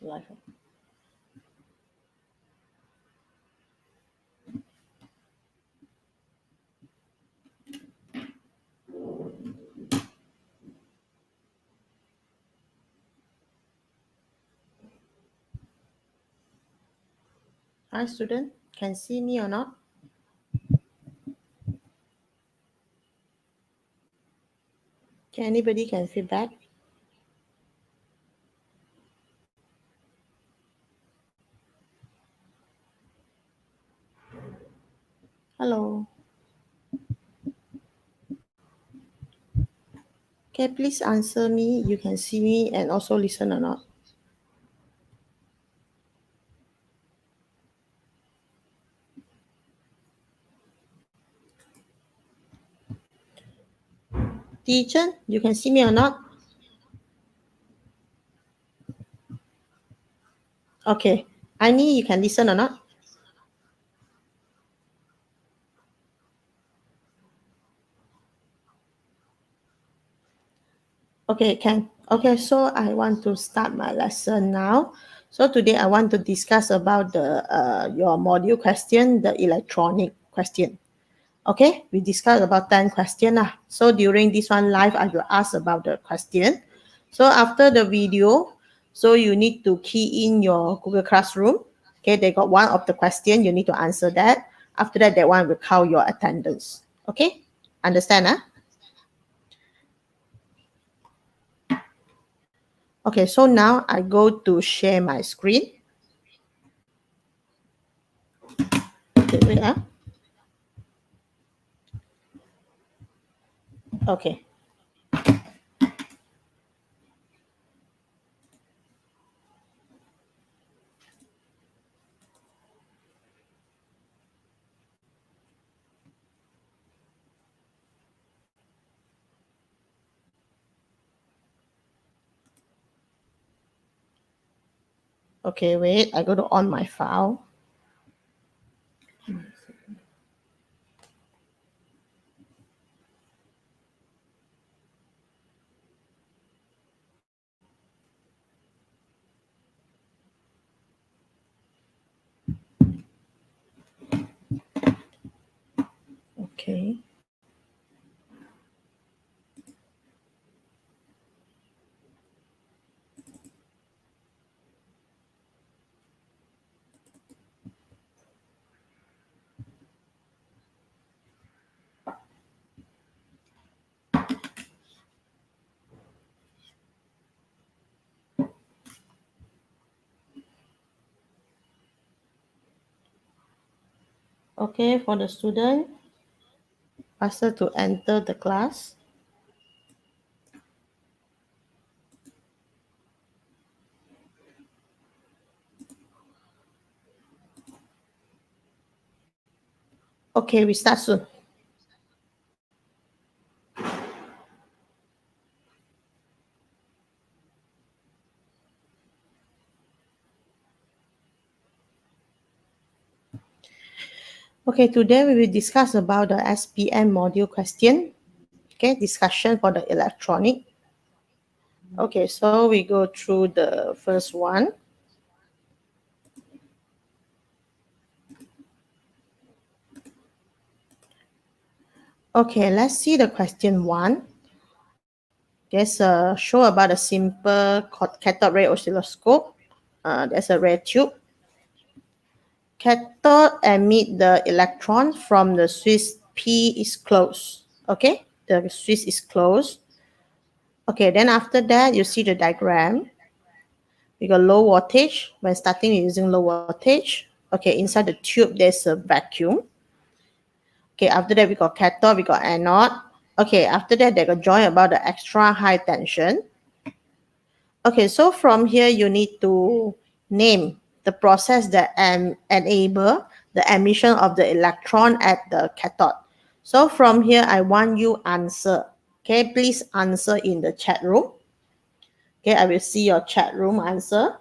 Live. Hi, student. Can see me or not? Can anybody can feedback? Hello. Okay, please answer me. You can see me and also listen or not? Teacher, you can see me or not? Okay. Aini, you can listen or not? Okay, can. Okay, so I want to start my lesson now. So today I want to discuss about the your module question, the electronic question. Okay, we discussed about 10 questions. So during this one live, I will ask about the question. So after the video, so you need to key in your Google Classroom. Okay, they got one of the question, you need to answer that. After that, that one will count your attendance. Okay, understand? Okay, so now I go to share my screen. Okay, wait. Okay. Okay, wait. I go to on my file. Okay. Okay, for the student, faster to enter the class. Okay, we start soon. Okay, today we will discuss about the SPM module question. Okay, discussion for the electronic. Okay, so we go through the first one. Okay, let's see the question one. There's a show about a simple cathode ray oscilloscope. There's a ray tube. Cathode emit the electron from the switch P is closed. Okay, the switch is closed. Okay, then after that, you see the diagram. We got low voltage. When starting using low voltage, okay, inside the tube, there's a vacuum. Okay, after that, we got cathode, we got anode. Okay, after that, they got join about the extra high tension. Okay, so from here, you need to name the process that enable the emission of the electron at the cathode. So from here, I want you answer. Okay, please answer in the chat room. Okay, I will see your chat room answer.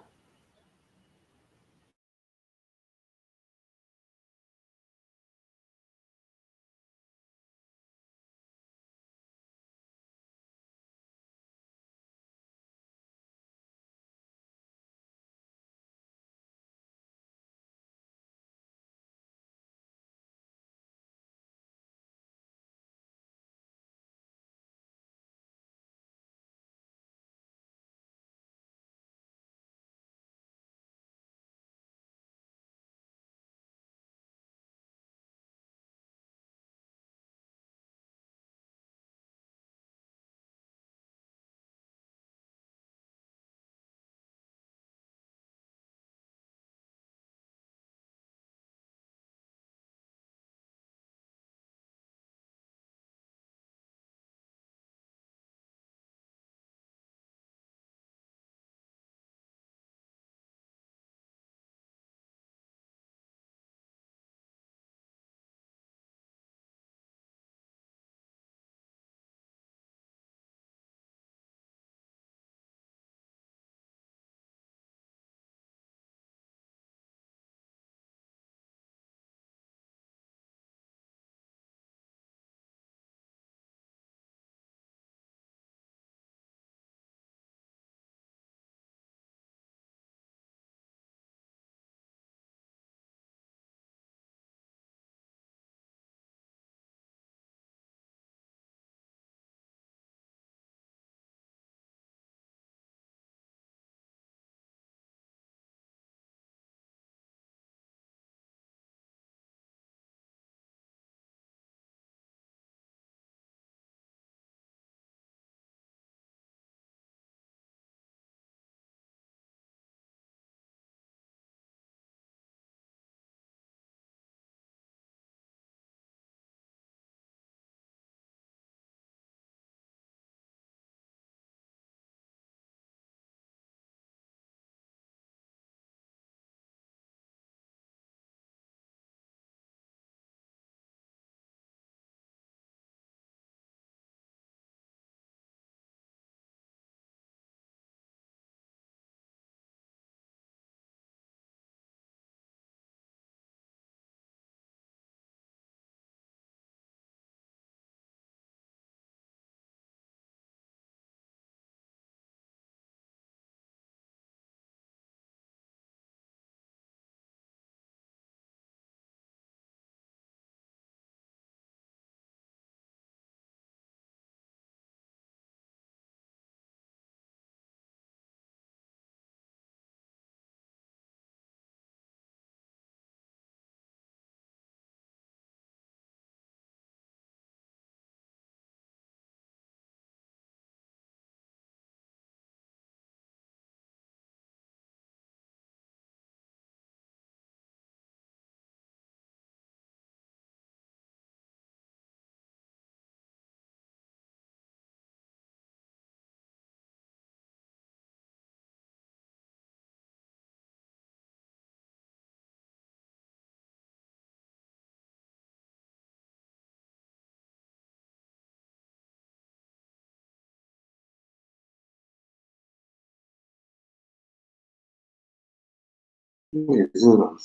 也是的。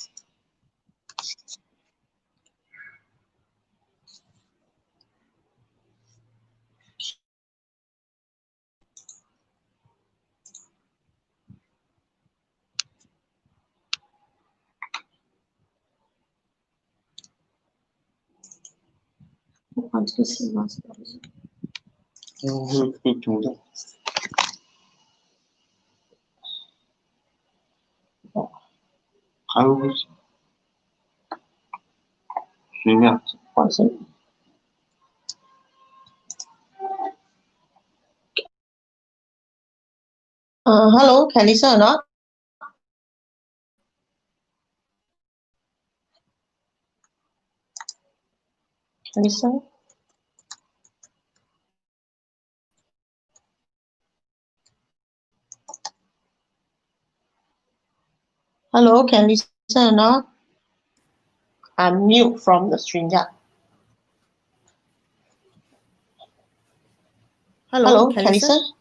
不管这个是吗？是不是？会读的。还有随便换声。Hello, can you listen or not? Can you listen? Hello, can you listen or not? I'm mute from the StreamYard. Hello, can you listen?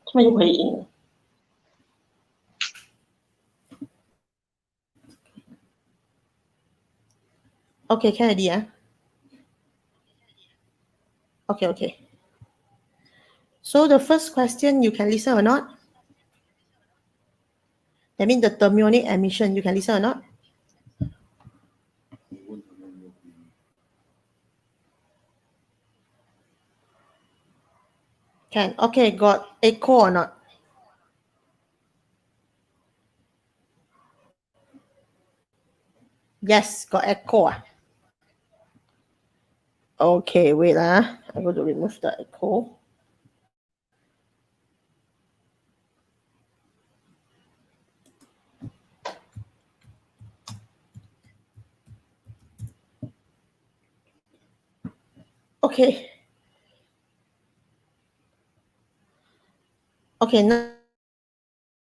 ทำไมอยู่回应 Okay, แค่นี้อ่ะ Okay. So the first question, you can listen or not? That means the thermionic emission, you can listen or not? Can. Okay, got echo or not? Yes, got echo. Okay, wait. I'm going to remove the echo. Okay. Okay, now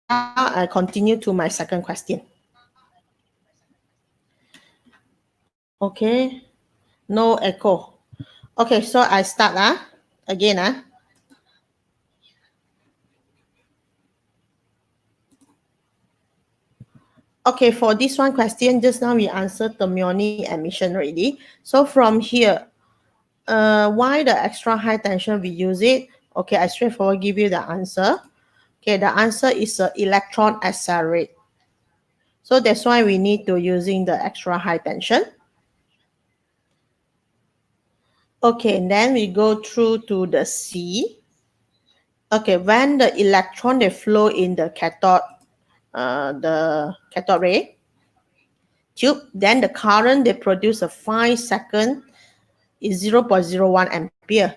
I continue to my second question. Okay, no echo. Okay, so I start again. Okay, for this one question, just now we answered thermionic emission already. So from here, why the extra high tension we use it? Okay, I straightforward give you the answer. Okay, the answer is electron accelerate. So that's why we need to using the extra high tension. Okay, and then we go through to the C. Okay, when the electron they flow in the cathode ray tube, then the current they produce a 5-second is 0.01 ampere.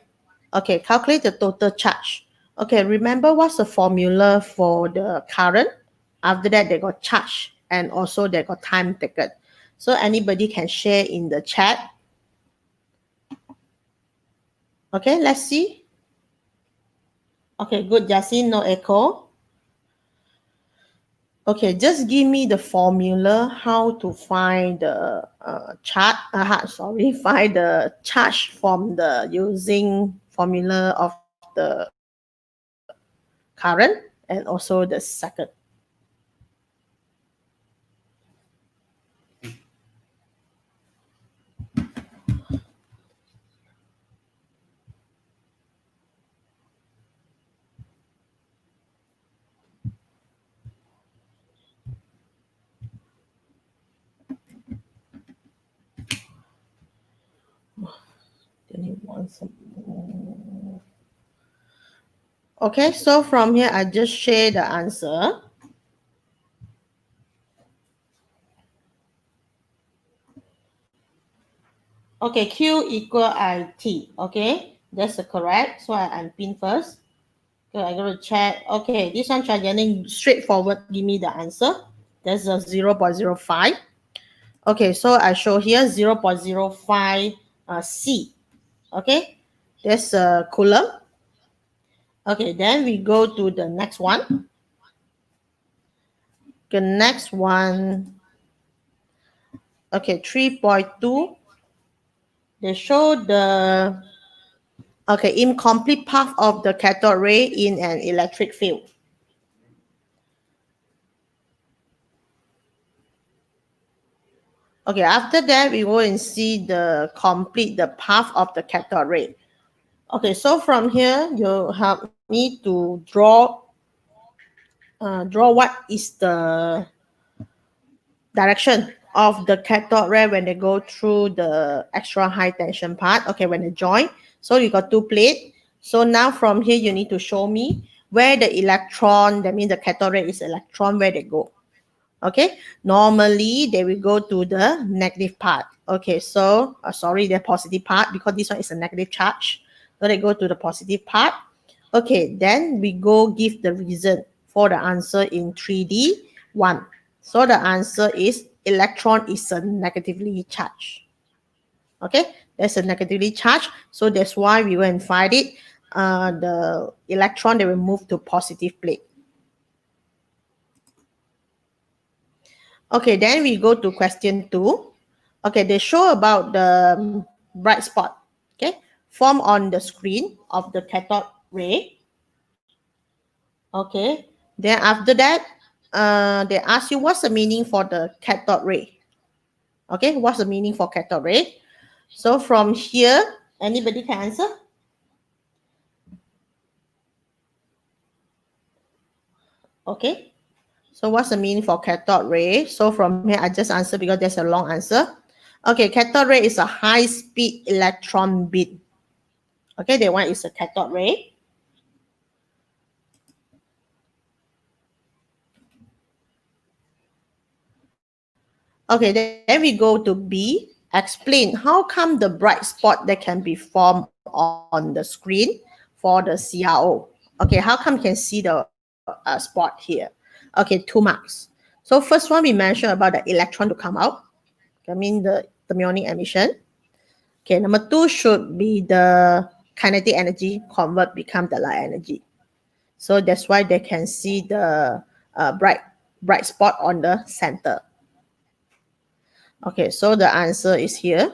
Okay, calculate the total charge. Okay, remember what's the formula for the current? After that, they got charge and also they got time taken. So anybody can share in the chat. Okay, let's see. Okay, good, Yasin, no echo. Okay, just give me the formula how to find the find the charge from the using formula of the current and also the second. Okay, so from here, I just share the answer. Okay, Q equal IT. Okay, that's correct. So I unpin first. Okay, I'm going to check. Okay, this one getting straightforward. Give me the answer. That's a 0.05. Okay, so I show here 0.05 C. Okay, that's a coulomb. Okay, then we go to the next one. The next one, okay, 3.2. They show the incomplete path of the cathode ray in an electric field. Okay, after that, we go and see the complete the path of the cathode ray. Okay, so from here, you help me to draw what is the direction of the cathode ray when they go through the extra high tension part. Okay, when they join. So you got two plates. So now from here, you need to show me where the electron, that means the cathode ray is electron, where they go. Okay, normally they will go to the negative part. Okay, so sorry, the positive part, because this one is a negative charge. So they go to the positive part. Okay, then we go give the reason for the answer in 3D 1. So the answer is electron is a negatively charged. Okay, that's a negatively charged. So that's why we go and find it. The electron, they will move to positive plate. Okay, then we go to question 2. Okay, they show about the bright spot, okay, form on the screen of the cathode ray. Okay, then after that, they ask you what's the meaning for the cathode ray. Okay, what's the meaning for cathode ray? So from here, anybody can answer? Okay, so what's the meaning for cathode ray? So from here, I just answer because there's a long answer. Okay, cathode ray is a high-speed electron beam. Okay, that one is a cathode ray. Okay, then we go to B. Explain how come the bright spot that can be formed on the screen for the CRO. Okay, how come you can see the spot here? Okay, 2 marks. So first one, we mentioned about the electron to come out. I mean the thermionic emission. Okay, number 2 should be the kinetic energy convert become the light energy. So that's why they can see the bright spot on the center. Okay, so the answer is here.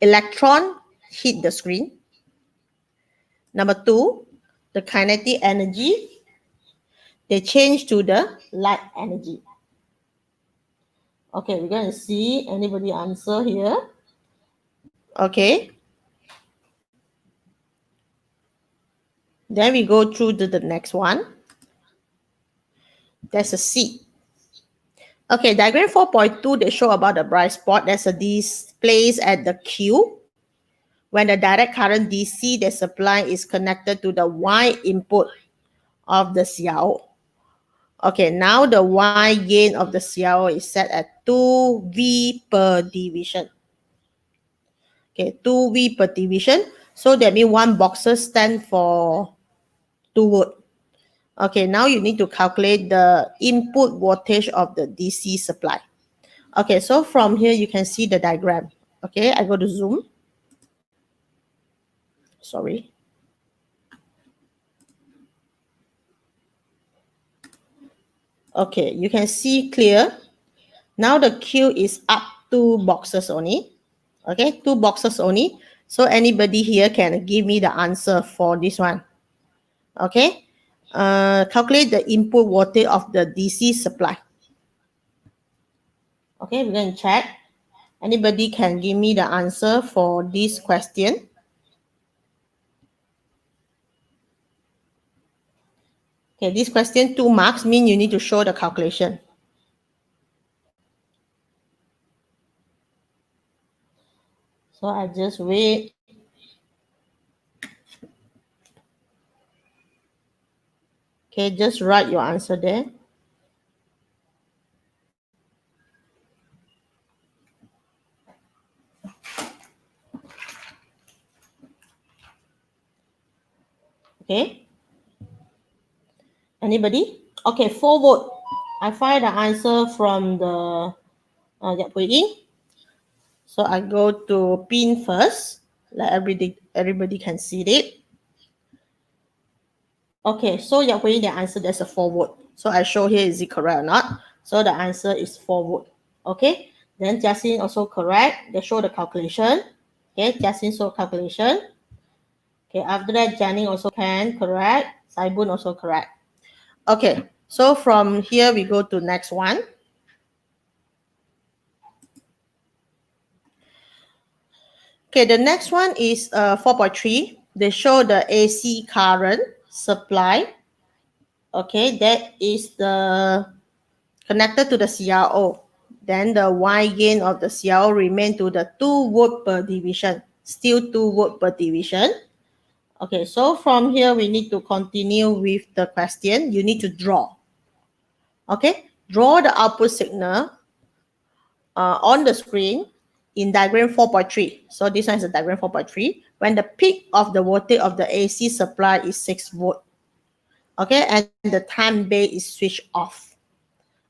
Electron hit the screen. Number 2, the kinetic energy, they change to the light energy. Okay, we're going to see anybody answer here. Okay. Then we go through to the next one. There's a C. Okay, diagram 4.2, they show about the bright spot. There's a displays at the Q. When the direct current DC the supply is connected to the Y input of the CRO. Okay, now the Y gain of the CRO is set at 2V per division. Okay, 2V per division. So that means one boxer stand for 2 volt. Okay, now you need to calculate the input voltage of the DC supply. Okay, so from here you can see the diagram. Okay, I go to zoom. Sorry. Okay, you can see clear. Now the Q is up 2 boxes only. Okay, 2 boxes only. So anybody here can give me the answer for this one. Okay, calculate the input voltage of the DC supply. Okay, we're going to check. Anybody can give me the answer for this question? Okay, this question 2 marks mean you need to show the calculation. So I just wait. Okay, just write your answer there. Okay. Anybody? Okay, 4 volt. I find the answer from the So I go to pin first. Let everybody can see it. Okay, so the answer there's a 4 volt. So I show here is it correct or not? So the answer is 4 volt. Okay. Then Justin also correct. They show the calculation. Okay, Justin show calculation. Okay, after that, Janine also can correct. Saibun also correct. Okay, so from here we go to next one. Okay, the next one is 4.3. They show the AC current supply. Okay, that is the connected to the CRO. Then the Y gain of the CRO remain to the 2 volt per division. Still 2 volt per division. Okay, so from here we need to continue with the question. You need to draw. Okay, draw the output signal on the screen in diagram 4.3. So this one is a diagram 4.3. When the peak of the voltage of the AC supply is 6 volt. Okay, and the time base is switched off.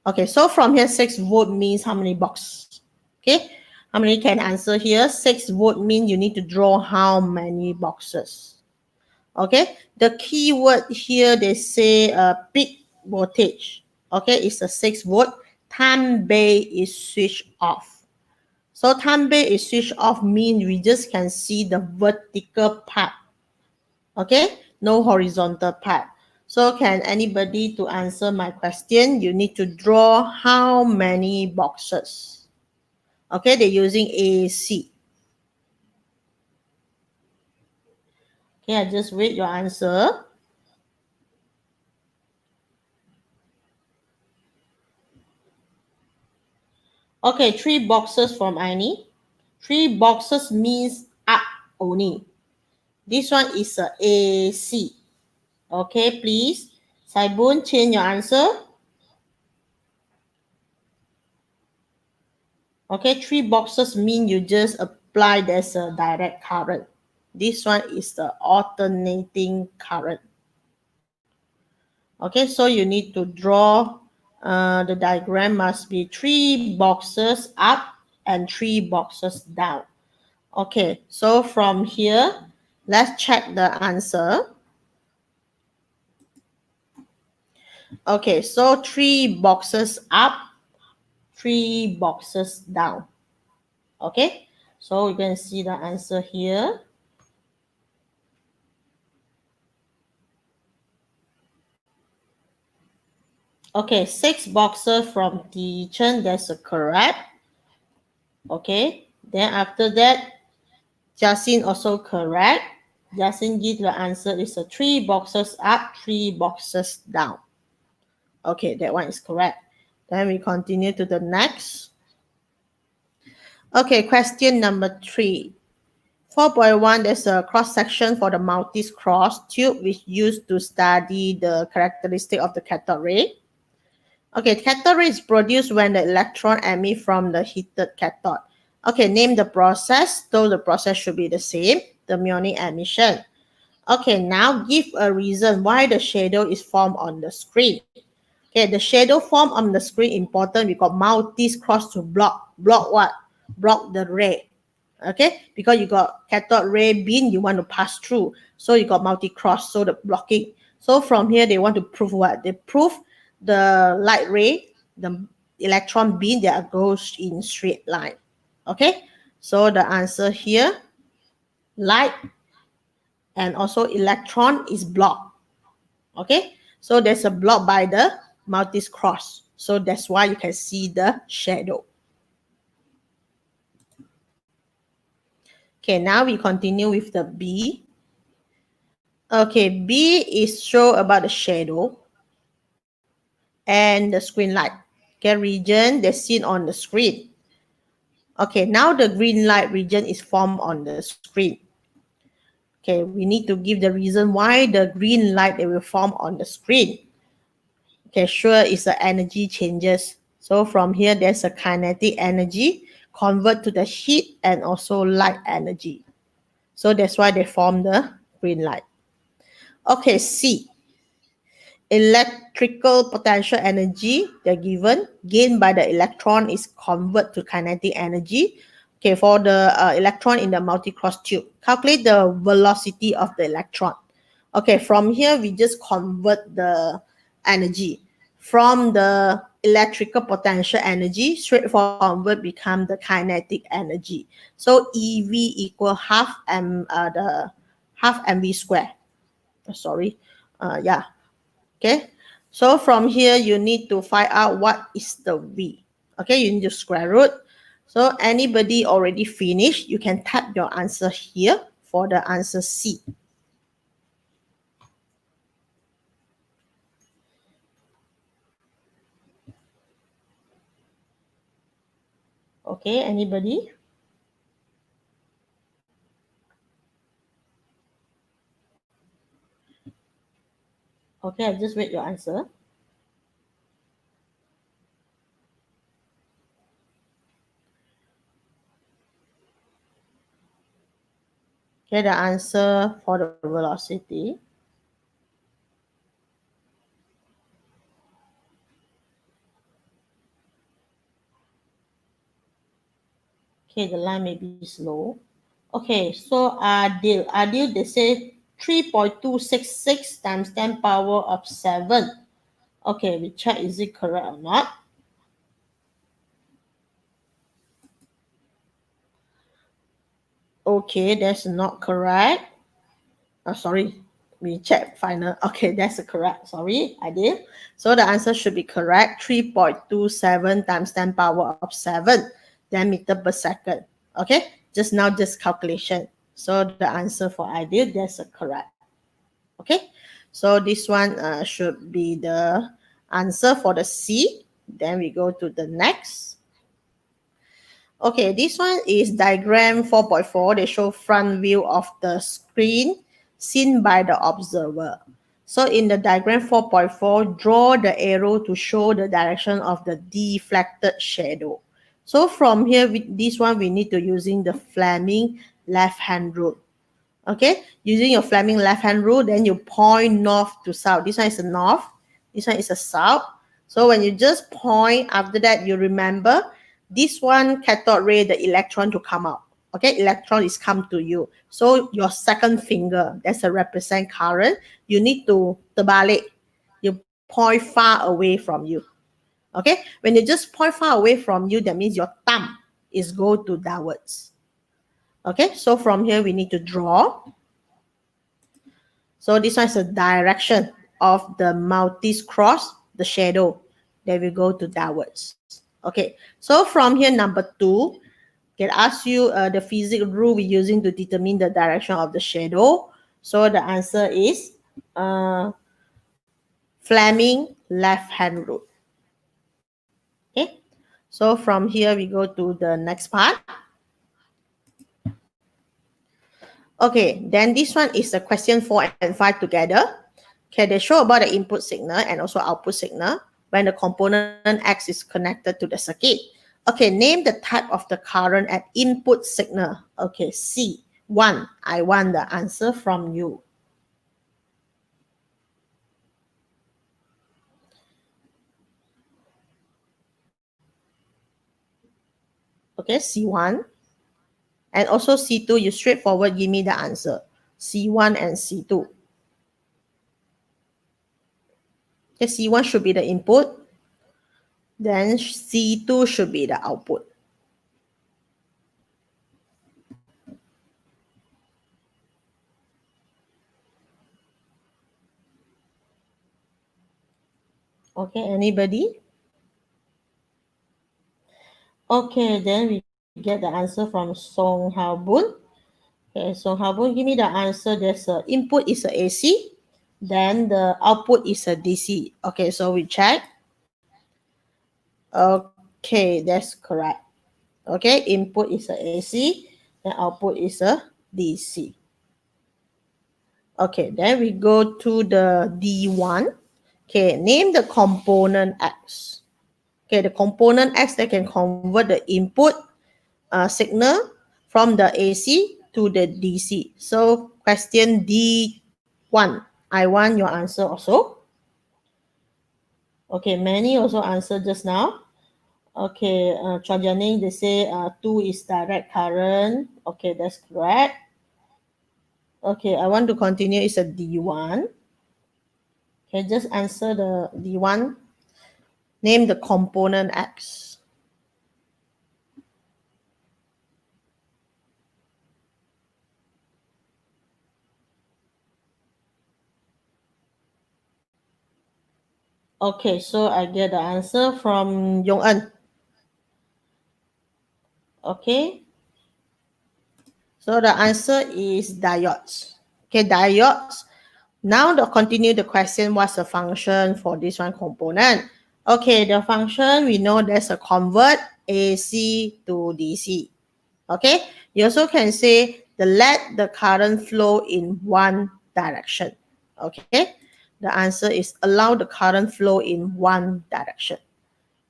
Okay, so from here 6 volt means how many boxes? Okay, how many can answer here? 6 volt means you need to draw how many boxes? Okay, the keyword here they say peak voltage. Okay, it's a 6 volt. Time base is switched off. So time base is switched off means we just can see the vertical part. Okay, no horizontal part. So can anybody to answer my question? You need to draw how many boxes? Okay, they're using AC. Okay, I just wait your answer. Okay, 3 boxes from Aini. 3 boxes means up only. This one is a AC. Okay, please. Saibun, change your answer. Okay, 3 boxes mean you just apply there's a direct current. This one is the alternating current. Okay, so you need to draw the diagram must be 3 boxes up and 3 boxes down. Okay, so from here, let's check the answer. Okay, so 3 boxes up, 3 boxes down. Okay, so you can see the answer here. Okay, 6 boxes from teacher, that's a correct. Okay, then after that, Jasin also correct. Jasin give the answer is a 3 boxes up, 3 boxes down. Okay, that one is correct. Then we continue to the next. Okay, question number 3. 4.1, there's a cross-section for the Maltese cross tube which used to study the characteristic of the cathode ray. Okay, cathode ray is produced when the electron emit from the heated cathode. Okay, name the process, though the process should be the same, thermionic emission. Okay, now give a reason why the shadow is formed on the screen. Okay, the shadow formed on the screen important. We got Maltese cross to block what? Block the ray. Okay, because you got cathode ray beam you want to pass through. So you got multi-cross, so the blocking. So from here they want to prove what? They prove the light ray, the electron beam that goes in straight line. Okay, so the answer here, light and also electron is blocked. Okay, so there's a block by the Maltese cross. So that's why you can see the shadow. Okay, now we continue with the B. Okay, B is show about the shadow and the screen light. Okay, region that's seen on the screen. Okay, now the green light region is formed on the screen. Okay, we need to give the reason why the green light they will form on the screen. Okay, sure, it's the energy changes. So from here, there's a kinetic energy convert to the heat and also light energy. So that's why they form the green light. Okay, C. Electrical potential energy they're given gained by the electron is convert to kinetic energy. Okay, for the electron in the multi-cross tube, calculate the velocity of the electron. Okay, from here we just convert the energy from the electrical potential energy straightforward become the kinetic energy. So EV equal half mv square. Sorry, yeah. Okay, so from here you need to find out what is the V. Okay, you need to square root. So anybody already finished, you can type your answer here for the answer C. Okay, anybody? Okay, I just wait your answer. Okay, the answer for the velocity. Okay, the line may be slow. Okay, so Adil, they say 3.266 times 10 power of 7. Okay, we check is it correct or not. Okay, that's not correct. Sorry, we check final. Okay, that's correct. Sorry, I did. So the answer should be correct. 3.27 times 10 power of 7, then meter per second. Okay, just now this calculation. So the answer for ideal, that's correct. Okay, so this one should be the answer for the C. Then we go to the next. Okay, this one is diagram 4.4. They show front view of the screen seen by the observer. So in the diagram 4.4, draw the arrow to show the direction of the deflected shadow. So from here, this one we need to using the Fleming left-hand rule. Okay, using your Fleming left-hand rule, then you point north to south. This one is a north, this one is a south. So when you just point, after that, you remember this one cathode ray, the electron to come out. Okay, electron is come to you. So your second finger, that's a represent current. You need to terbalik. You point far away from you. Okay, when you just point far away from you, that means your thumb is go to downwards. Okay, so from here we need to draw. So this one is the direction of the Maltese cross, the shadow. Then we go to downwards. Okay, so from here, number 2, can ask you the physics rule we're using to determine the direction of the shadow. So the answer is Fleming left-hand rule. Okay, so from here we go to the next part. Okay, then this one is the question 4 and 5 together. Okay, they show about the input signal and also output signal when the component X is connected to the circuit. Okay, name the type of the current at input signal. Okay, C1. I want the answer from you. Okay, C1. And also C2, you straightforward give me the answer. C1 and C2. Okay, C1 should be the input. Then C2 should be the output. Okay, anybody? Okay, then we get the answer from Song Hao Boon. Okay, Song Hao Boon, give me the answer. There's a input is a AC, then the output is a DC. Okay, so we check. Okay, that's correct. Okay, input is a AC, and output is a DC. Okay, then we go to the D1. Okay, name the component X. Okay, the component X that can convert the input signal from the AC to the DC. So question D1, I want your answer also. Okay, many also answer just now. Okay, Chajaning, they say 2 is direct current. Okay, that's correct. Okay, I want to continue. It's a D1. Okay, just answer the D1. Name the component X. Okay, so I get the answer from Yong En. Okay. So the answer is diodes. Okay, diodes. Now to continue the question, what's the function for this one component? Okay, the function, we know there's a convert AC to DC. Okay, you also can say the let the current flow in one direction. Okay, the answer is allow the current flow in one direction.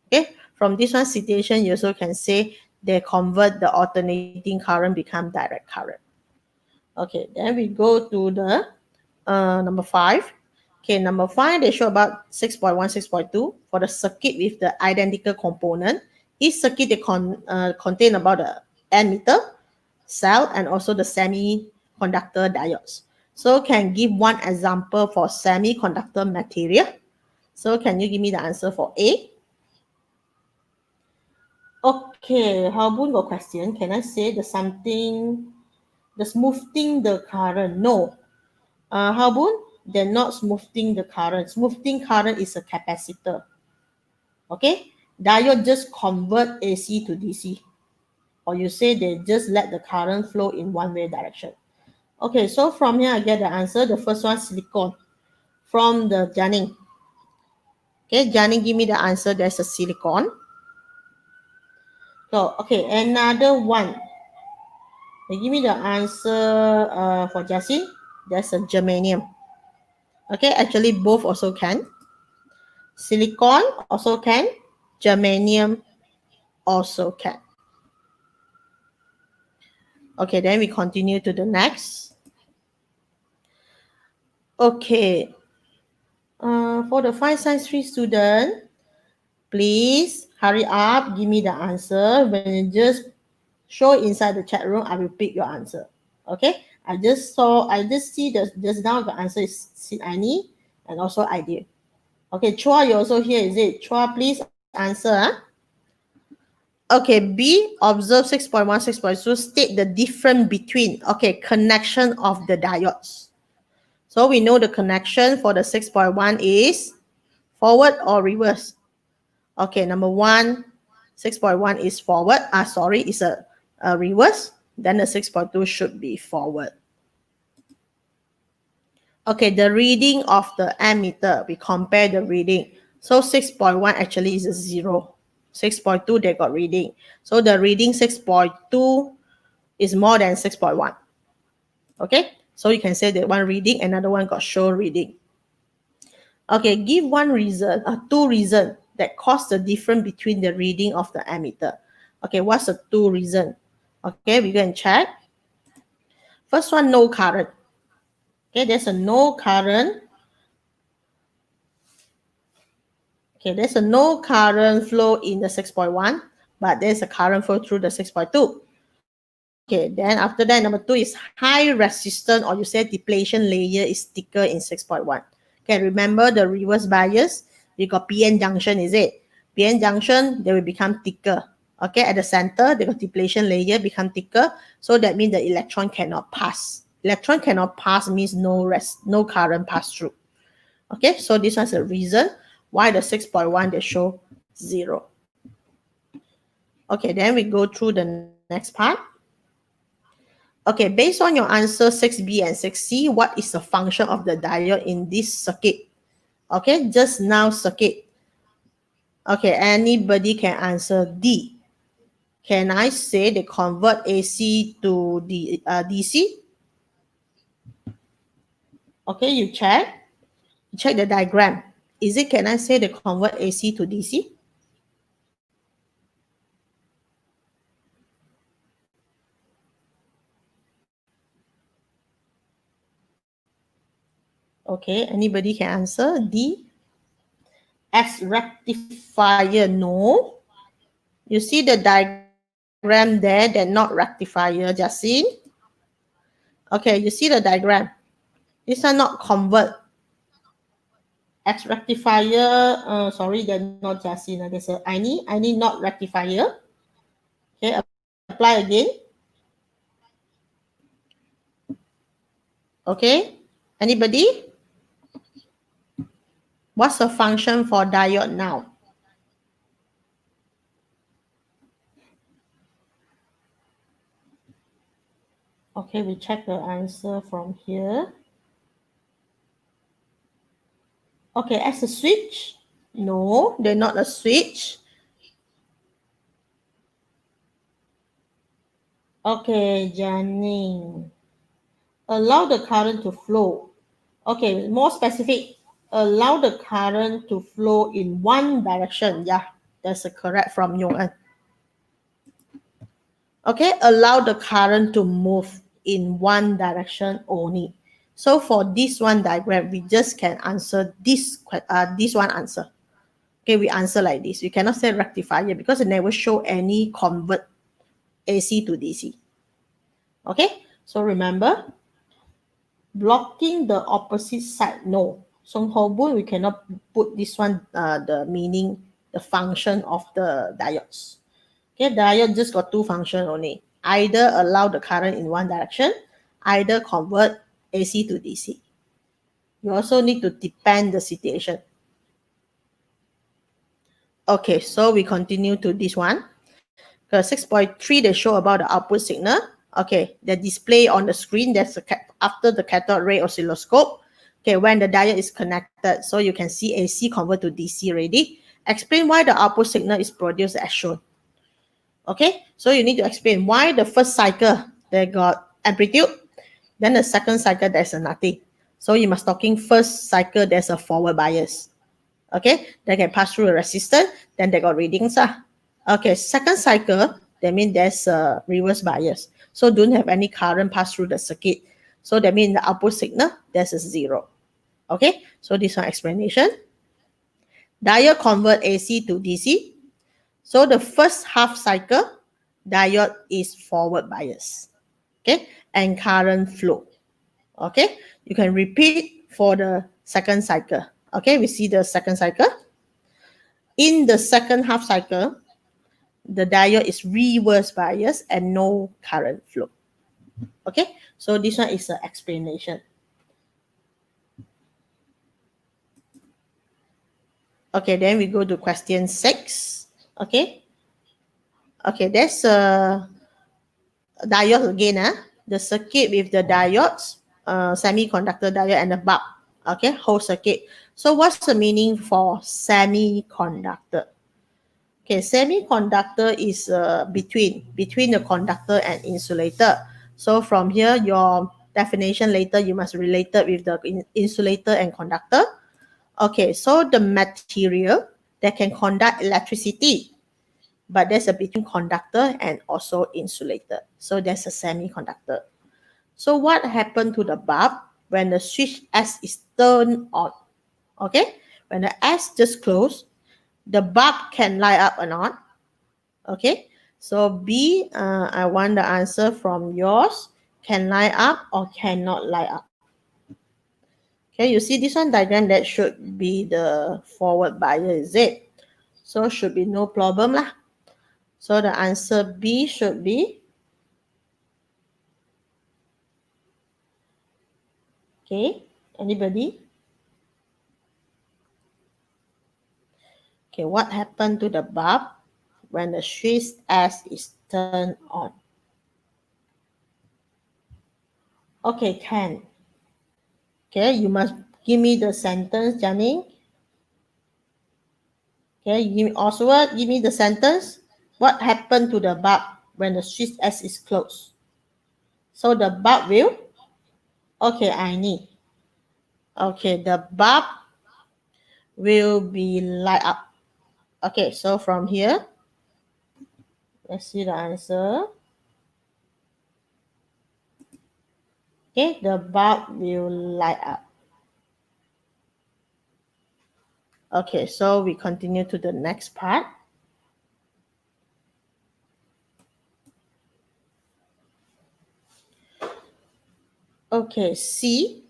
Okay, from this one situation, you also can say they convert the alternating current become direct current. Okay, then we go to the number 5. Okay, number 5, they show about 6.1, 6.2 for the circuit with the identical component. Each circuit they contain about the ammeter, cell, and also the semiconductor diodes. So can give one example for semiconductor material. So can you give me the answer for A? Okay, how about your question? Can I say the something, the smoothing the current? No. How about they're not smoothing the current? Smoothing current is a capacitor. Okay, diode just convert AC to DC, or you say they just let the current flow in one way direction. Okay, so from here I get the answer. The first one, silicon, from the Janning. Okay, Janning, give me the answer. There's a silicon. So okay, another one. They give me the answer for Jessie. There's a germanium. Okay, actually both also can. Silicon also can. Germanium also can. Okay, then we continue to the next. Okay. For the 5 science 3 student, please hurry up. Give me the answer. When you just show inside the chat room, I will pick your answer. Okay. I just see just now the answer is Annie and also idea. Okay, Chua, you also here, is it? Chua, please answer. Huh? Okay, B, observe 6.1, 6.2, state the difference between, okay, connection of the diodes. So we know the connection for the 6.1 is forward or reverse. Okay, number 1, 6.1 is forward. Is a reverse. Then the 6.2 should be forward. Okay, the reading of the ammeter, we compare the reading. So 6.1 actually is a 0. 6.2, they got reading. So the reading 6.2 is more than 6.1. Okay, so you can say that one reading, another one got show reading. Okay, give one reason, two reasons that cause the difference between the reading of the ammeter. Okay, what's the two reason? Okay, we go and check. First one, no current. Okay, there's a no current. Okay, there's a no current flow in the 6.1, but there's a current flow through the 6.2. Okay, then after that, number 2 is high resistance, or you say depletion layer is thicker in 6.1. Okay, remember the reverse bias? You got PN junction, is it? PN junction, they will become thicker. Okay, at the center, the depletion layer become thicker. So that means the electron cannot pass. Electron cannot pass means no current pass through. Okay, so this one's the reason why the 6.1 they show 0. Okay, then we go through the next part. Okay, based on your answer 6B and 6C, what is the function of the diode in this circuit? Okay, just now circuit. Okay, anybody can answer D. Can I say they convert AC to DC? Okay, you check. Check the diagram. Is it, can I say they convert AC to DC? Okay, anybody can answer D? As rectifier, no. You see the diagram there, they're not rectifier, Justin. Okay, you see the diagram. These are not convert. As rectifier, sorry, they're not Justin. There's a I need not rectifier. Okay, apply again. Okay, anybody? What's the function for diode now? Okay, we check the answer from here. Okay, as a switch? No, they're not a switch. Okay, Janine. Allow the current to flow. Okay, more specific. Allow the current to flow in one direction. Yeah, that's a correct from Yong. Okay, allow the current to move in one direction only. So for this one diagram, we just can answer this one answer. Okay, we answer like this. We cannot say rectifier because it never show any convert AC to DC. Okay, so remember, blocking the opposite side, no. So Hobun, we cannot put this one, the meaning, the function of the diodes. Okay, diode just got two functions only. Either allow the current in one direction, either convert AC to DC. You also need to depend the situation. Okay, so we continue to this one. 6.3, they show about the output signal. Okay, the display on the screen, that's after the cathode ray oscilloscope. Okay, when the diode is connected, so you can see AC convert to DC already. Explain why the output signal is produced as shown. Okay, so you need to explain why the first cycle they got amplitude, then the second cycle there's a nothing. So you must talking first cycle there's a forward bias. Okay, they can pass through a resistor, then they got readings. Okay, second cycle, that means there's a reverse bias. So don't have any current pass through the circuit. So that means the output signal, there's a zero. Okay, so this one explanation. Diode convert AC to DC. So the first half cycle, diode is forward bias. Okay, and current flow. Okay, you can repeat for the second cycle. Okay, we see the second cycle. In the second half cycle, the diode is reverse bias and no current flow. Okay, so this one is an explanation. Okay, then we go to question 6. Okay, there's a diode again. The circuit with the diodes, semiconductor diode and the bulb. Okay, whole circuit. So what's the meaning for semiconductor? Okay, semiconductor is between the conductor and insulator. So from here, your definition later, you must relate it with the insulator and conductor. Okay, so the material that can conduct electricity, but there's a between conductor and also insulator. So there's a semiconductor. So what happened to the bulb when the switch S is turned on? Okay, when the S just closed, the bulb can light up or not. Okay, so B, I want the answer from yours. Can light up or cannot light up? Okay, you see this one diagram, that should be the forward bias, is it? So should be no problem lah. So the answer B should be. Okay, anybody? Okay, what happened to the bulb when the switch S is turned on? Okay, can. Okay, you must give me the sentence, Janine. Okay, give me Oswald, give me the sentence. What happened to the bulb when the switch S is closed? So the bulb will. Okay, I need. Okay, the bulb will be light up. Okay, so from here, let's see the answer. Okay, the bulb will light up. Okay, so we continue to the next part. Okay, C.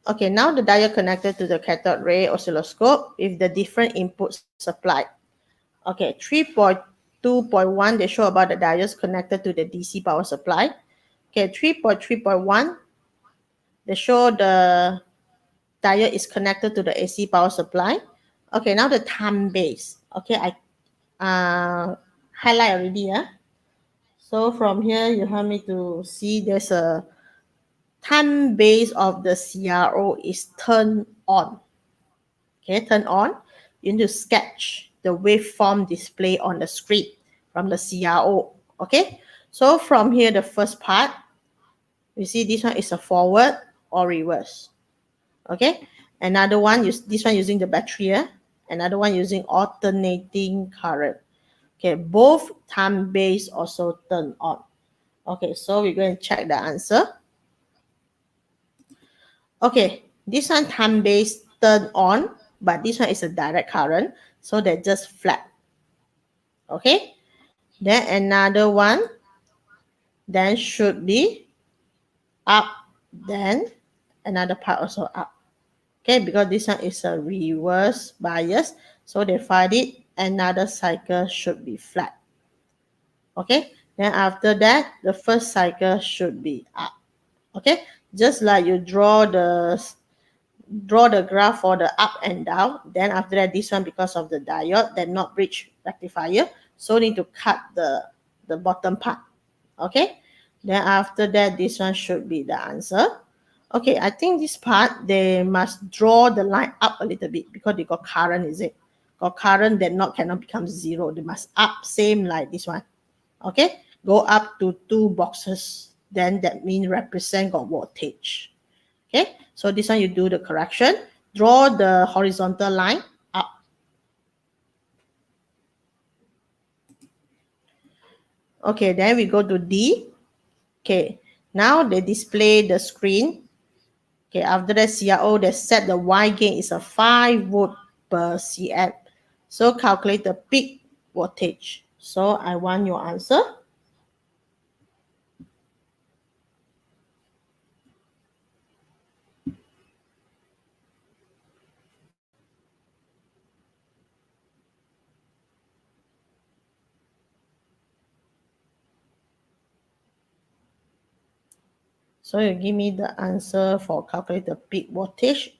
Okay, now the diode connected to the cathode ray oscilloscope with the different input supplied. Okay, 3.2.1, they show about the diodes connected to the DC power supply. Okay, 3.3.1, they show the diode is connected to the AC power supply. Okay, now the time base. Okay, I highlight already. So from here, you help me to see there's a time base of the CRO is turned on. Okay, turn on. You need to sketch the waveform display on the screen from the CRO. Okay, so from here, the first part, you see this one is a forward or reverse. Okay, another one, this one using the battery, another one using alternating current. Okay, both time base also turn on. Okay, so we're going to check the answer. Okay, this one time base turn on, but this one is a direct current, so they're just flat. Okay, then another one, then should be up, then another part also up. Okay, because this one is a reverse bias, so they find it another cycle should be flat. Okay, then after that, the first cycle should be up. Okay, just like you draw the graph for the up and down. Then after that, this one, because of the diode that not bridge rectifier, so need to cut the bottom part. Okay, then after that, this one should be the answer. Okay, I think this part they must draw the line up a little bit because they got current, is it? Got current that not cannot become zero. They must up same like this one. Okay, go up to 2 boxes. Then that means represent got voltage. Okay, so this one you do the correction. Draw the horizontal line up. Okay, then we go to D. Okay, now they display the screen. Okay, after that CRO, they set the Y gain is a 5 volt per cm. So calculate the peak voltage. So I want your answer. So you give me the answer for calculate the peak voltage.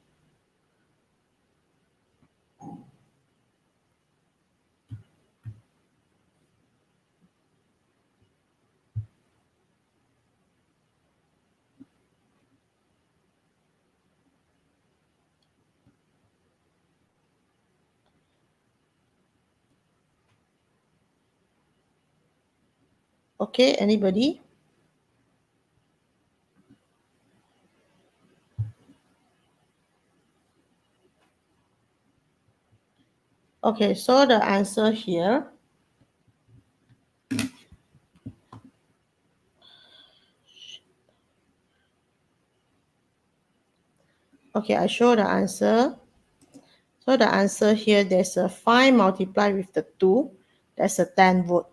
Okay, anybody? Okay, so the answer here. Okay, I show the answer. So the answer here, there's a 5 multiplied with the 2. That's a 10 volt.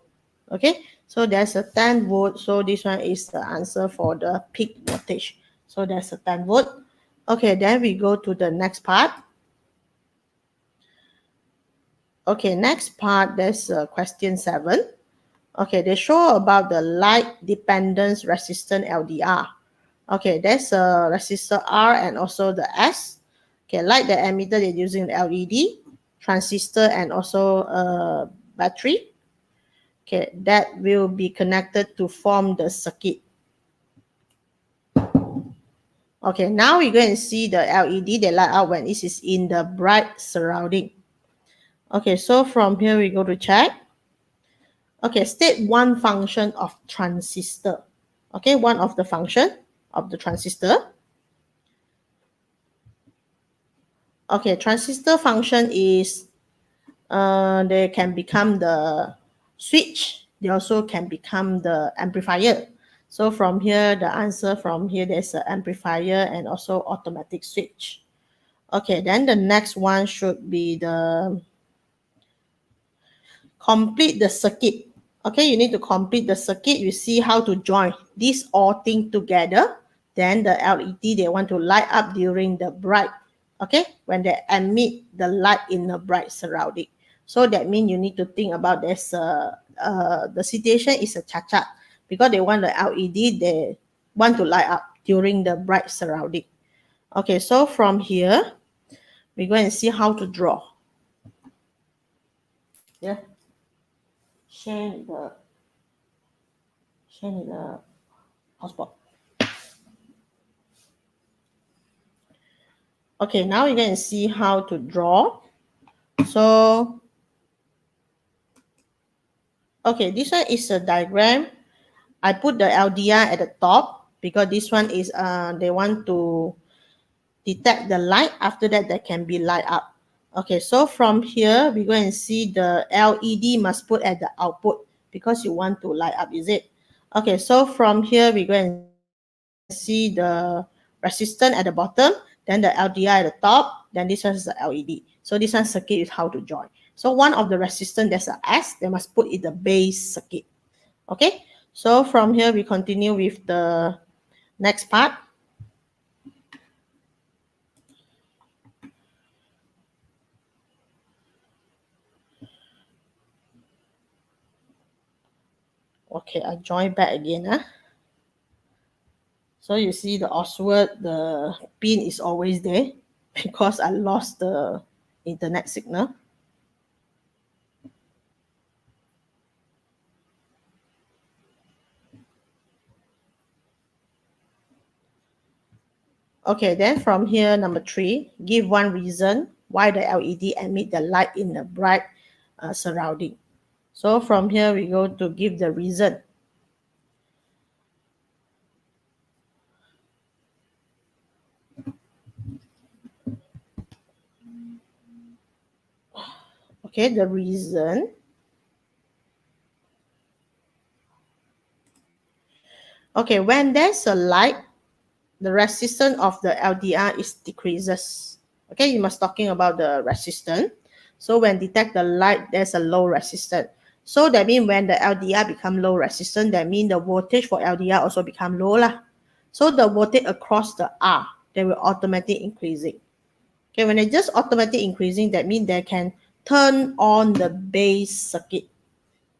Okay, so there's a 10 volt. So this one is the answer for the peak voltage. So that's a 10 volt. Okay, then we go to the next part. Okay, next part, there's question 7. Okay, they show about the light dependence resistant LDR. Okay, there's a resistor R and also the S. Okay, like the emitter, they're using the LED, transistor, and also a battery. Okay, that will be connected to form the circuit. Okay, now we're going to see the LED, they light up when it is in the bright surrounding. Okay, so from here we go to check. Okay, state one function of transistor. Okay, one of the function of the transistor. Okay, transistor function is they can become the switch. They also can become the amplifier. So from here, the answer from here, there's an amplifier and also automatic switch. Okay, then the next one should be the complete the circuit. Okay, you need to complete the circuit. You see how to join these all things together. Then the LED, they want to light up during the bright, okay, when they emit the light in the bright surrounding. So that means you need to think about this, the situation is a cha-cha because they want the LED, they want to light up during the bright surrounding. Okay, so from here, we're going to see how to draw. Yeah. Share the change the hotspot. Okay, now you can see how to draw. So, okay, this one is a diagram. I put the LDR at the top because this one is they want to detect the light. After that, they can be light up. Okay, so from here, we go and see the LED must put at the output because you want to light up, is it? Okay, so from here, we go and see the resistance at the bottom, then the LDR at the top, then this one is the LED. So this one circuit is how to join. So one of the resistance, there's a S, they must put in the base circuit. Okay, so from here, we continue with the next part. Okay, I join back again. So you see the Oswald, the pin is always there because I lost the internet signal. Okay, then from here, number 3, give one reason why the LED emit the light in the bright surrounding. So from here, we go to give the reason. Okay, the reason. Okay, when there's a light, the resistance of the LDR is decreases. Okay, you must talking about the resistance. So when detect the light, there's a low resistance. So that means when the LDR become low resistance, that means the voltage for LDR also become low lah. So the voltage across the R, they will automatically increasing. Okay, when it just automatically increasing, that means they can turn on the base circuit.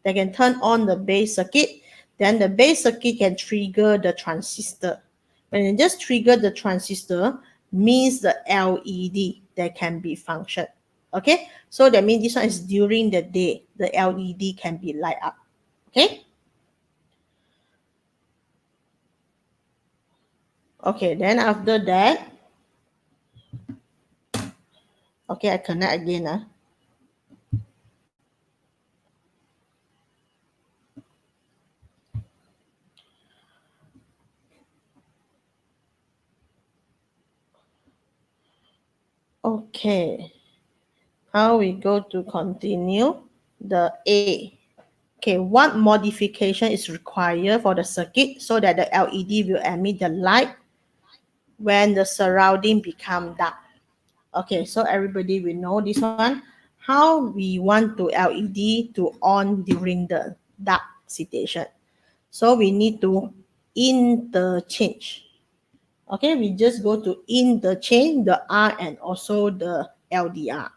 They can turn on the base circuit. Then the base circuit can trigger the transistor. When it just trigger the transistor, means the LED that can be function. Okay, so that means this one is during the day, the LED can be light up. Okay. Okay, then after that, okay, I connect again. Okay, now we go to continue the A. Okay, what modification is required for the circuit so that the LED will emit the light when the surrounding become dark? Okay, so everybody will know this one. How we want to LED to on during the dark situation. So we need to interchange. Okay, we just go to interchange the R and also the LDR.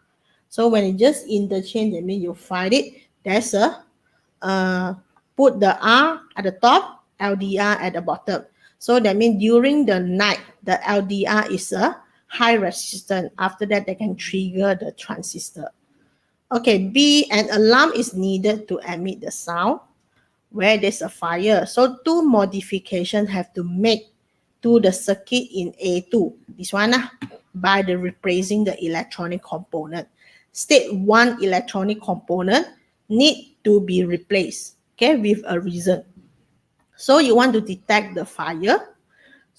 So when you just interchange, that means you find it. There's a put the R at the top, LDR at the bottom. So that means during the night, the LDR is a high resistance. After that, they can trigger the transistor. Okay, B, an alarm is needed to emit the sound where there's a fire. So two modifications have to make to the circuit in A2. This one by the replacing the electronic component. State one electronic component need to be replaced, okay, with a reason. So you want to detect the fire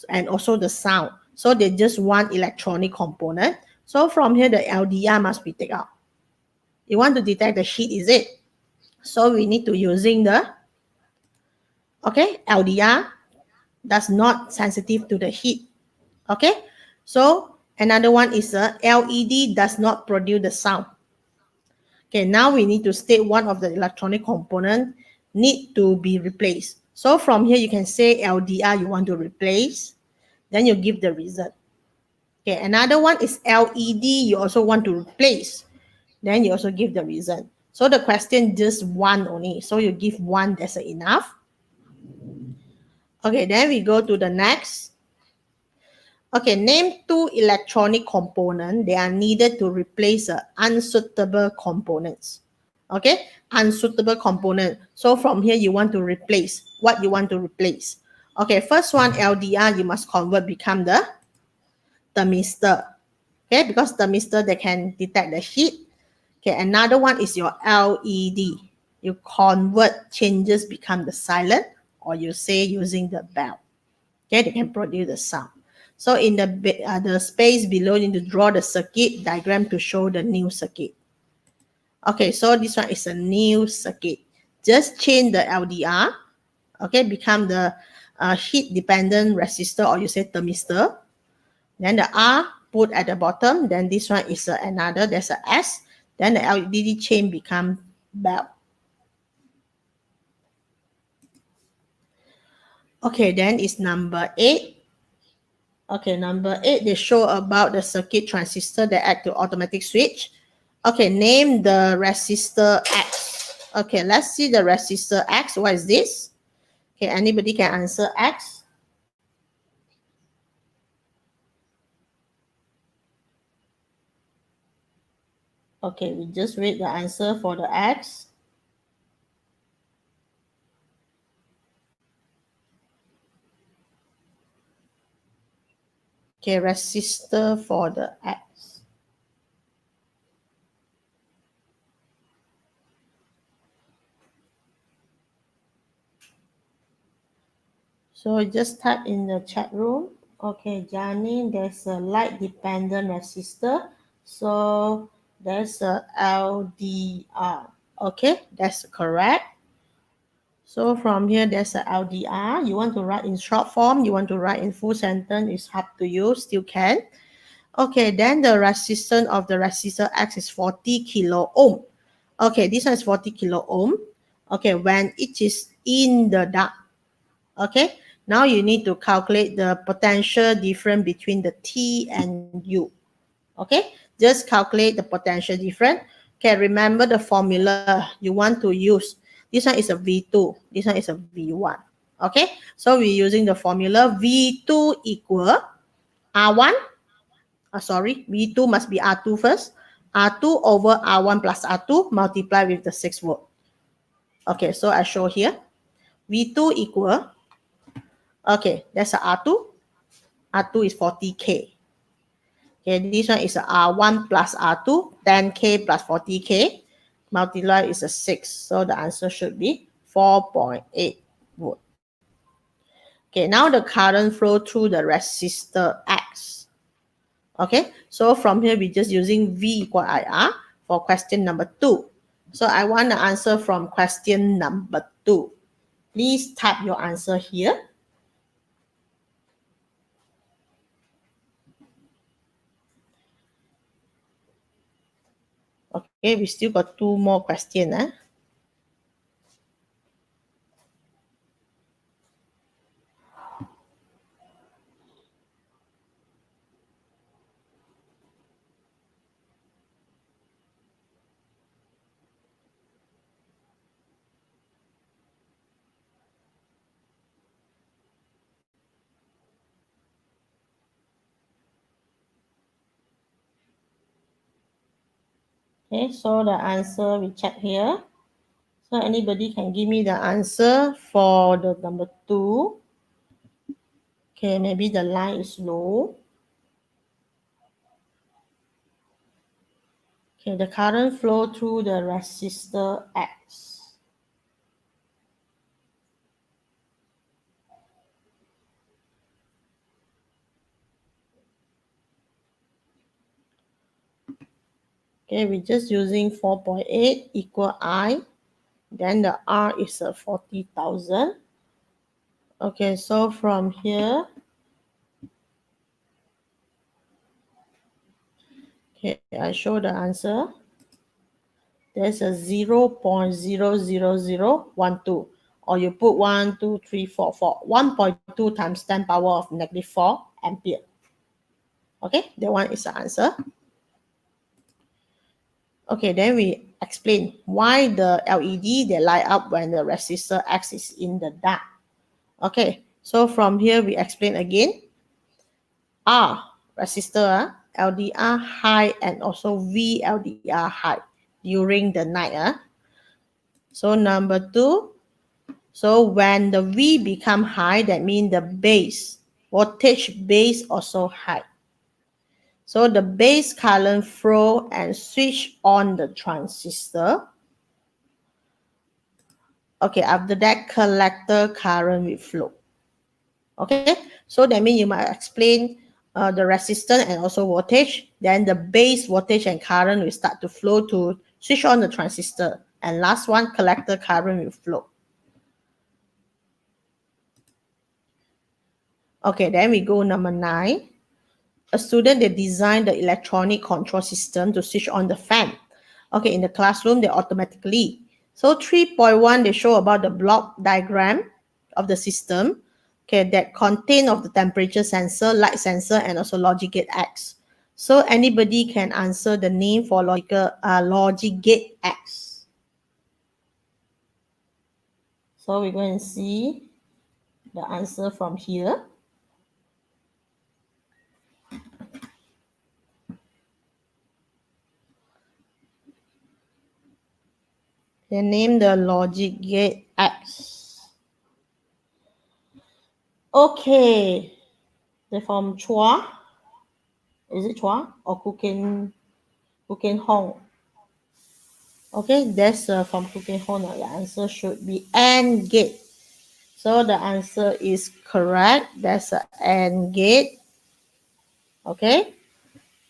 and also the sound. So they just one electronic component. So from here, the LDR must be taken out. You want to detect the heat, is it? So we need to using the, okay, LDR that's not sensitive to the heat. Okay, so another one is a LED does not produce the sound. Okay, now we need to state one of the electronic component need to be replaced. So from here, you can say LDR you want to replace, then you give the reason. Okay, another one is LED you also want to replace, then you also give the reason. So the question just one only, so you give one, that's enough. Okay, then we go to the next. Okay, name two electronic components. They are needed to replace unsuitable components. Okay, unsuitable component. So from here, you want to replace what you want to replace. Okay, first one, LDR, you must convert become the thermistor. Okay, because thermistor, they can detect the heat. Okay, another one is your LED. You convert changes become the silent, or you say using the bell. Okay, they can produce the sound. So in the space below, you need to draw the circuit diagram to show the new circuit. Okay, so this one is a new circuit. Just change the LDR, okay, become the heat dependent resistor, or you say thermistor. Then the R put at the bottom. Then this one is another, there's a S. Then the LED chain become bell. Okay, then it's number 8. Okay, number 8, they show about the circuit transistor that act to automatic switch. Okay, name the resistor X. Okay, let's see the resistor X. What is this? Okay, anybody can answer X? Okay, we just read the answer for the X. Okay, resistor for the X. So just type in the chat room. Okay, Johnny, there's a light dependent resistor. So there's a LDR. Okay, that's correct. So from here, there's a LDR. You want to write in short form, you want to write in full sentence, it's up to you, still can. Okay, then the resistance of the resistor X is 40 kilo ohm. Okay, this one is 40 kilo ohm. Okay, when it is in the dark. Okay, now you need to calculate the potential difference between the T and U. Okay, just calculate the potential difference. Okay, remember the formula you want to use. This one is a V2, this one is a V1. Okay, so we're using the formula V2 equal R1. Sorry, V2 must be R2 first. R2 over R1 plus R2 multiply with the 6 volt. Okay, so I show here. V2 equal, okay, that's a R2. R2 is 40K. Okay, this one is a R1 plus R2, 10K plus 40K. Multiply is a 6. So the answer should be 4.8 volt. Okay, now the current flow through the resistor X. Okay, so from here, we're just using V equal IR for question number 2. So I want the answer from question number 2. Please type your answer here. Okay, we still got 2 more questions. Okay, so the answer we check here. So anybody can give me the answer for the number 2. Okay, maybe the line is low. Okay, the current flow through the resistor X. Okay, we're just using 4.8 equal I. Then the R is a 40,000. Okay, so from here, okay, I show the answer. There's a 0.00012, or you put 1, 2, 3, 4, 4. 1.2 times 10 power of negative 4 ampere. Okay, that one is the answer. Okay, then we explain why the LED, they light up when the resistor X is in the dark. Okay, so from here we explain again. R, resistor, LDR high, and also VLDR high during the night. So number 2, So when the V become high, that means the base, voltage base also high. So the base current flow and switch on the transistor. Okay, after that, collector current will flow. Okay, so that means you might explain the resistance and also voltage. Then the base voltage and current will start to flow to switch on the transistor. And last one, collector current will flow. Okay, then we go number 9. A student, they design the electronic control system to switch on the fan. Okay, in the classroom, they automatically. So 3.1, they show about the block diagram of the system, okay, that contain of the temperature sensor, light sensor, and also logic gate X. So anybody can answer the name for logic gate X. So we're going to see the answer from here. They name the logic gate X. Okay, they're from Chua. Is it Chua or Kuken Hong? Okay, that's from Kuken Hong. The answer should be AND gate. So the answer is correct. That's an AND gate. Okay.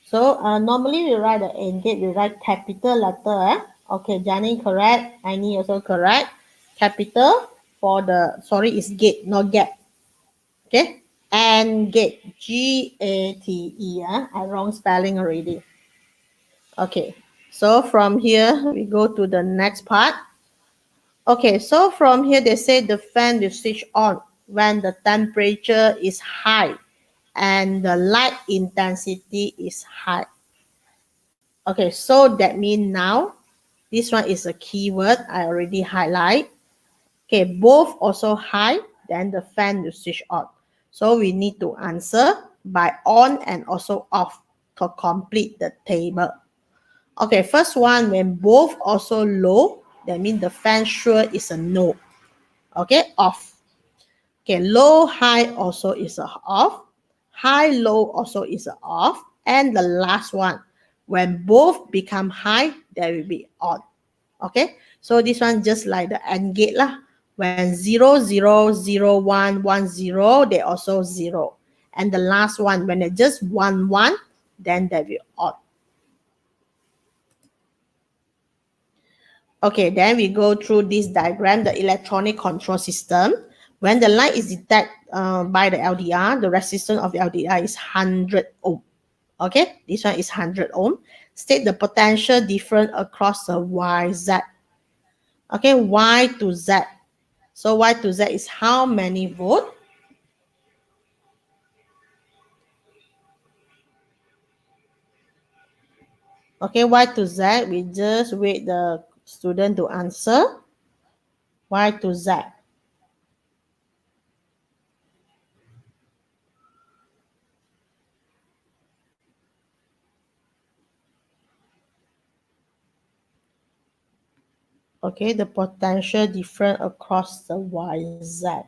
So normally we write the AND gate, we write capital letter. Okay, Johnny correct. Annie also correct. Capital for the, sorry, is gate, not gap. Okay. AND gate. G-A-T-E. I wrong spelling already. Okay. So from here, we go to the next part. Okay, so from here they say the fan will switch on when the temperature is high and the light intensity is high. Okay, so that means now this one is a keyword I already highlight. Okay, both also high, then the fan will switch on. So we need to answer by on and also off to complete the table. Okay, first one, when both also low, that means the fan sure is a no. Okay, off. Okay, low, high also is a off. High, low also is a off. And the last one, when both become high, there will be on. Okay, so this one just like the AND gate lah. When 0, 0, 0, 1, 1, 0, they also 0. And the last one, when they just 1, 1, then they will on. Okay, then we go through this diagram, the electronic control system. When the light is detected by the LDR, the resistance of the LDR is 100 ohm. Okay, this one is 100 ohm. State the potential difference across the YZ. Okay, Y to Z. So Y to Z is how many volt? Okay, Y to Z, we just wait the student to answer. Y to Z. Okay, the potential difference across the YZ.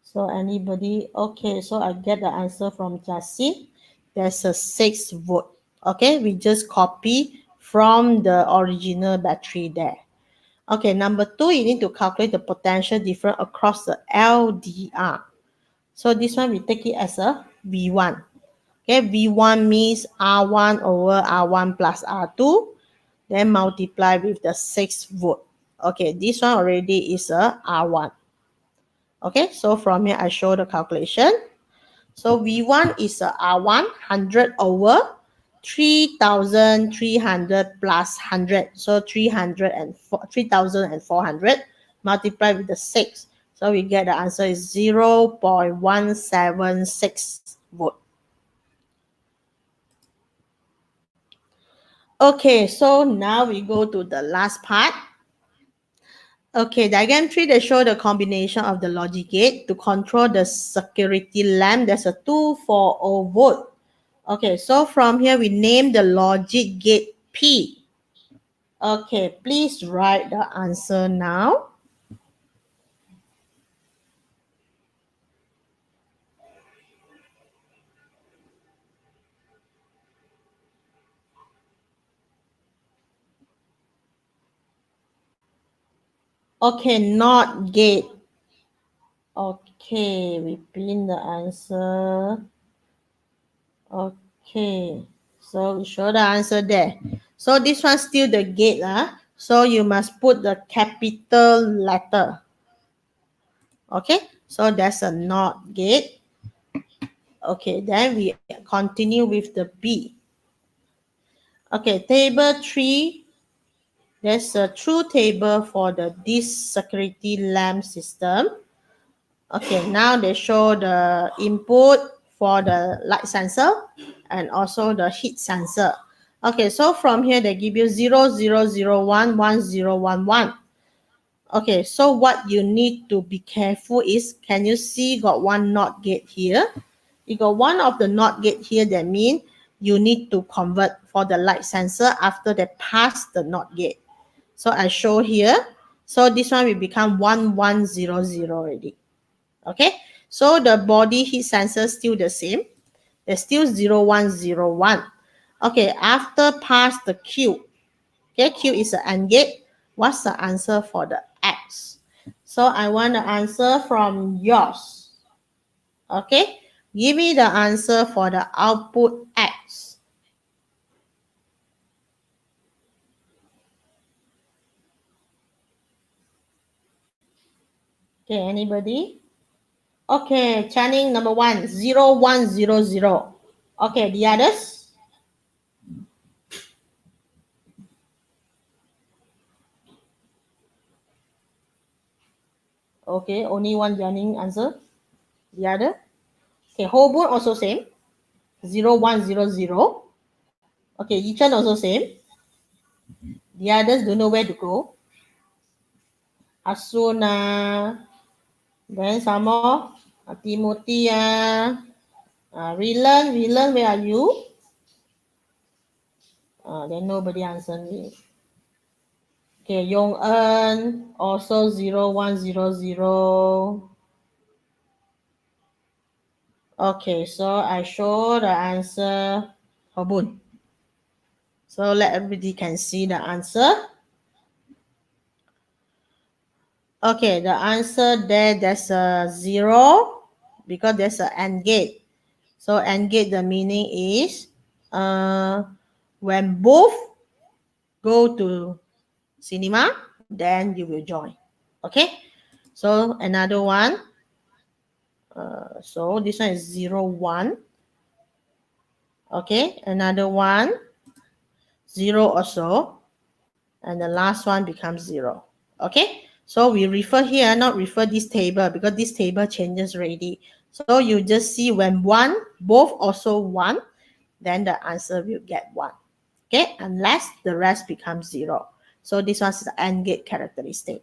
So anybody? Okay, so I get the answer from Jessie. There's a 6 volt. Okay, we just copy from the original battery there. Okay, number 2, you need to calculate the potential difference across the LDR. So this one, we take it as a V1. Okay, V1 means R1 over R1 plus R2. Then multiply with the 6 volt. Okay, this one already is a R1. Okay, so from here I show the calculation. So V1 is a R1, 100 over 3,300 plus 100. So 3,400 multiplied with the 6. So we get the answer is 0.176 volt. Okay, so now we go to the last part. Okay, diagram 3, they show the combination of the logic gate to control the security lamp. There's a 240 volt. Okay, so from here we name the logic gate P. Okay, please write the answer now. Okay, not gate. Okay, we print the answer. Okay, so we show the answer there. So this one still the gate. So you must put the capital letter. Okay, so that's a NOT gate. Okay, then we continue with the B. Okay, table 3. There's a true table for this security lamp system. Okay, now they show the input for the light sensor and also the heat sensor. Okay, so from here they give you 0, 0, 0, 1, 1, 0, 1, 1. Okay, so what you need to be careful is, can you see got one NOT gate here? You got one of the NOT gate here, that means you need to convert for the light sensor after they pass the NOT gate. So I show here. So this one will become 1100 already. Okay, so the body heat sensor still the same. It's still 0101. Okay, after pass the Q. Okay, Q is the AND gate. What's the answer for the X? So I want the answer from yours. Okay, give me the answer for the output X. Okay, anybody? Okay, Channing number 1, 0100. Okay, the others? Okay, only one Channing answer. The other? Okay, Hobun also same. 0100. Okay, Yichan also same. The others don't know where to go. Asuna. Then some more. Timothy. Rilan, where are you? Then nobody answered me. Okay, Yong Eun also 0100. Okay, so I show the answer Hobun. So let everybody can see the answer. Okay, the answer there, there's a 0 because there's an AND gate. So AND gate, the meaning is when both go to cinema, then you will join. Okay, so another one. So this one is 01. Okay, another one, 0 also. And the last one becomes 0. Okay, so we refer here, not refer this table because this table changes already. So you just see when one, both also 1, then the answer will get 1. Okay, unless the rest becomes 0. So this one is the AND gate characteristic.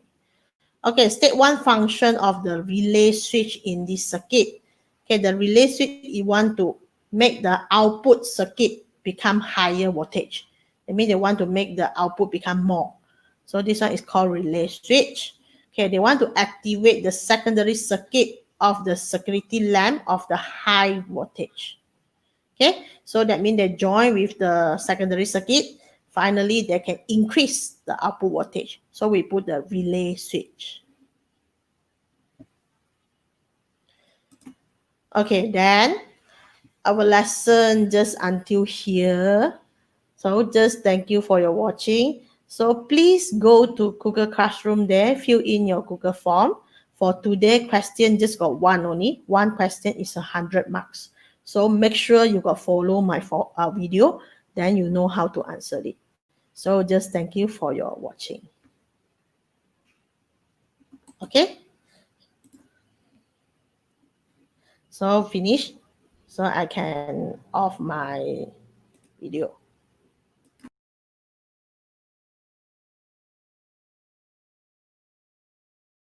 Okay, state 1 function of the relay switch in this circuit. Okay, the relay switch, you want to make the output circuit become higher voltage. It means they want to make the output become more. So this one is called relay switch. Okay, they want to activate the secondary circuit of the security lamp of the high voltage. Okay, so that means they join with the secondary circuit. Finally, they can increase the output voltage. So we put the relay switch. Okay, then our lesson just until here. So just thank you for your watching. So please go to Google Classroom there, fill in your Google form. For today question, just got one only. One question is 100 marks. So make sure you got follow my video, then you know how to answer it. So just thank you for your watching. Okay. So finish. So I can off my video.